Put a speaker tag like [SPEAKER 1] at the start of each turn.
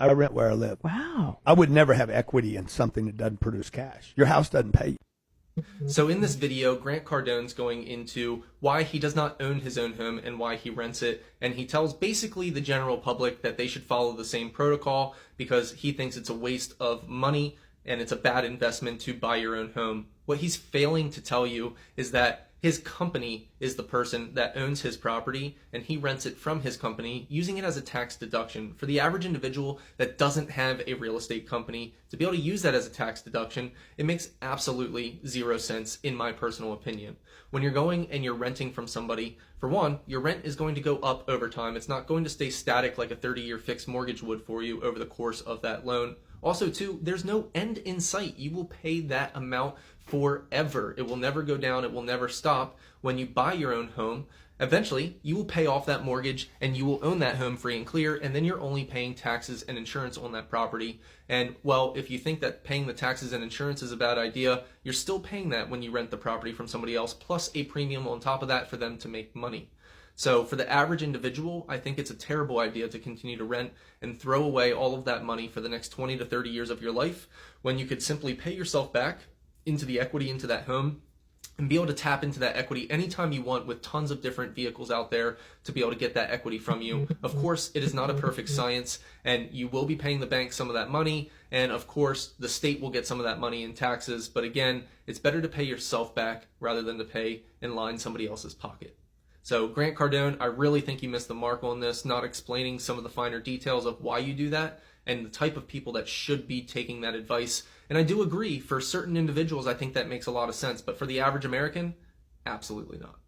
[SPEAKER 1] I rent where I live.
[SPEAKER 2] Wow.
[SPEAKER 1] I would never have equity in something that doesn't produce cash. Your house doesn't pay you.
[SPEAKER 3] So in this video, Grant Cardone's going into why he does not own his own home and why he rents it. And he tells basically the general public that they should follow the same protocol because he thinks it's a waste of money and it's a bad investment to buy your own home. What he's failing to tell you is that his company is the person that owns his property and he rents it from his company using it as a tax deduction. For the average individual that doesn't have a real estate company, to be able to use that as a tax deduction, it makes absolutely zero sense in my personal opinion. When you're going and you're renting from somebody, for one, your rent is going to go up over time. It's not going to stay static like a 30-year fixed mortgage would for you over the course of that loan. Also, too, there's no end in sight. You will pay that amount forever. It will never go down. It will never stop. When you buy your own home, eventually you will pay off that mortgage and you will own that home free and clear, and then you're only paying taxes and insurance on that property. And, well, if you think that paying the taxes and insurance is a bad idea, you're still paying that when you rent the property from somebody else, plus a premium on top of that for them to make money. So for the average individual, I think it's a terrible idea to continue to rent and throw away all of that money for the next 20 to 30 years of your life when you could simply pay yourself back into the equity into that home and be able to tap into that equity anytime you want with tons of different vehicles out there to be able to get that equity from you. Of course, it is not a perfect science, and you will be paying the bank some of that money, and of course, the state will get some of that money in taxes, but again, it's better to pay yourself back rather than to pay and line somebody else's pocket. So Grant Cardone, I really think you missed the mark on this, not explaining some of the finer details of why you do that and the type of people that should be taking that advice. And I do agree, for certain individuals, I think that makes a lot of sense. But for the average American, absolutely not.